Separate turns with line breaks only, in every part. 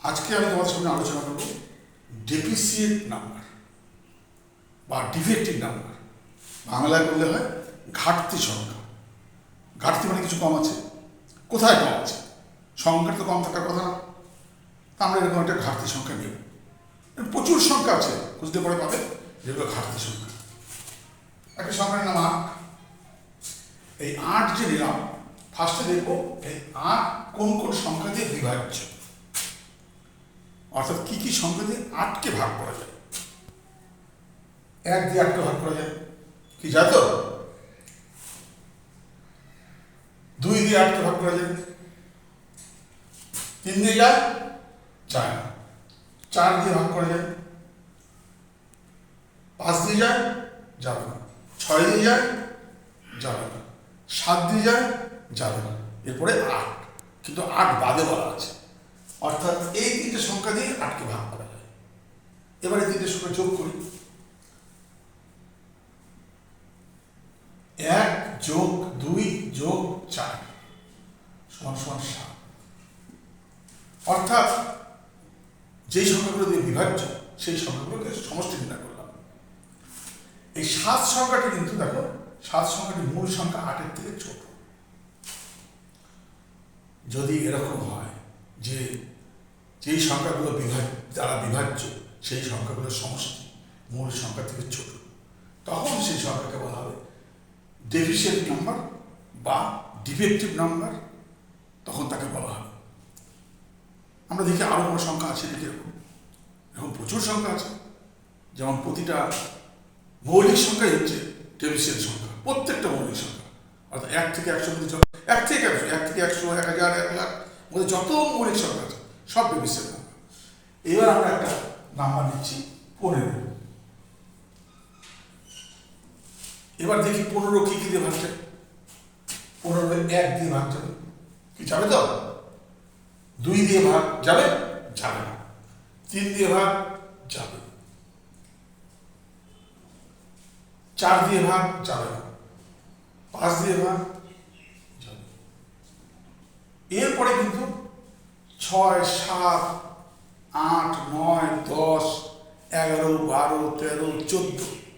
আজকে আমি তোমাদের সামনে আলোচনা করব ডেফিসিয়েন্ট নাম্বার বা ডিফেক্টিভ নাম্বার। বাংলায় বললে হয় ঘাটতি সংখ্যা। ঘাটতি মানে কিছু কম আছে। কোথায় কম আছে? সংখ্যাটা তো কম থাকার কথা না। তা আমরা এরকম একটা ঘাটতি সংখ্যা নেব। প্রচুর সংখ্যা আছে, খুঁজতে পরে পাবে যেগুলো ঘাটতি সংখ্যা। একটা সংখ্যার নাম ৮। এই ৮ যে নিলাম, ফার্স্টে দেখবো এই ৮ কোন কোন সংখ্যা দিয়ে বিভাজ্য, অর্থাৎ কি কি সংখ্যা দিয়ে ৮কে ভাগ করা যায়। ১ দিয়ে ৮কে ভাগ করা যায়, কি জানো তো? ২ দিয়ে ৮কে ভাগ করা যায়, ৩ দিয়ে যায় না। ৪ দিয়ে ভাগ করা যায়, ৫ দিয়ে যায় যাবে না। ৬ দিয়ে যায় যাবে না। ৭ দিয়ে যায় যাবে না। এরপরে ৮, কিন্তু ৮ বাদে বলা আছে, অর্থাৎ এই ৩টে সংখ্যা দিয়ে ৮কে ভাগ করা যায়। এবারে ৩টে সংখ্যা যোগ করি। ১ যোগ ২ যোগ ৪ সমান সমান ৭। অর্থাৎ যেই সংখ্যাগুলো দিয়ে বিভাজ্য সেই সংখ্যাগুলোকে সমষ্টি নির্ণয় করলাম। এই ৭ সংখ্যাটি কিন্তু দেখো, ৭ সংখ্যাটি মূল সংখ্যা ৮-এর থেকে ছোট। যদি এরকম হয় যে যেই সংখ্যাগুলো দ্বারা বিভাজ্য সেই সংখ্যাগুলোর সমষ্টি মূল সংখ্যা থেকে ছোট, তখন সেই সংখ্যাকে বলা হবে ডেফিসিয়েন্ট নাম্বার বা ডিফেক্টিভ নাম্বার। তখন তাকে বলা হবে। আমরা দেখি আরো কোনো সংখ্যা আছে নাকি। এরকম প্রচুর সংখ্যা আছে, যেমন প্রতিটা মৌলিক সংখ্যাই হচ্ছে ডেফিসিয়েন্ট সংখ্যা। প্রত্যেকটা মৌলিক সংখ্যা, অর্থাৎ ১ থেকে ১০০ মধ্যে ১ থেকে ১০০, ১০০০, ১০০০ মধ্যে যত মৌলিক সংখ্যা আছে সব ডেফিসিয়েন্ট নাম্বার। এবার আমরা একটা নাম্বার নিচ্ছি ১৫। এবার দেখি ১৫ কি কি দিয়ে ভাগ যায়। ১৫ ১ দিয়ে ভাগ যাবে, কি যাবে তো? ২ দিয়ে ভাগ যাবে যাবে না। ৩ দিয়ে ভাগ যাবে, ৪ দিয়ে ভাগ যাবে না, ৫ দিয়ে ভাগ যাবে। এরপরে কিন্তু ৬, ৭, ৮, ৯, ১০, ১১, ১২, ১৩, ১৪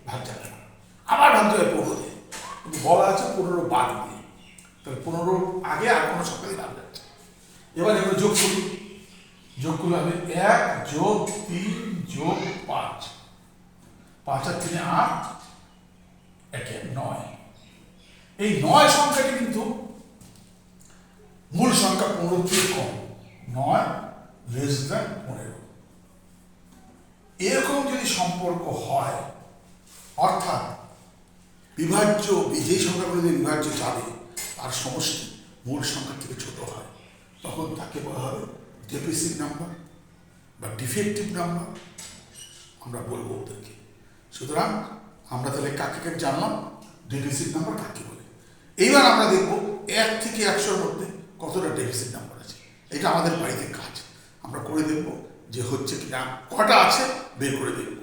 ভাগ যাবে না। আবার ভাবতে হবে ১৫ দিয়ে, কিন্তু বলা আছে ১৫ বাদ দিয়ে। তাহলে ১৫ আগে আর কোনো সংখ্যা দিয়ে ভাগ যাচ্ছে। এবার এগুলো যোগ করি। যোগ করলে হবে ১ যোগ ৩ যোগ ৫। ৫ আর ৩ ৮, ১ ৯। এই ৯ সংখ্যাটি কিন্তু মূল সংখ্যা ১৫ থেকে কম। ৯ লেস দ্যান ১৫। এরকম যদি সম্পর্ক হয়, অর্থাৎ বিভাজ্য যেই সংখ্যাগুলো দিয়ে বিভাজ্য যাবে তার সমষ্টি মূল সংখ্যার থেকে ছোট হয়, তখন তাকে বলা হবে ডেফিসিট নাম্বার বা ডিফেক্টিভ নাম্বার। আমরা বলবো ওদেরকে। সুতরাং আমরা তাহলে কাকে জানলাম, ডেফিসিট নাম্বার কাকে বলে। এইবার আমরা দেখবো ১ থেকে ১০০-র মধ্যে কতটা ডেফিসিট নাম্বার আছে। এটা আমাদের বাড়িতে কাজ, আমরা করে দেখবো যে হচ্ছে কিনা, কটা আছে বের করে দেখবো।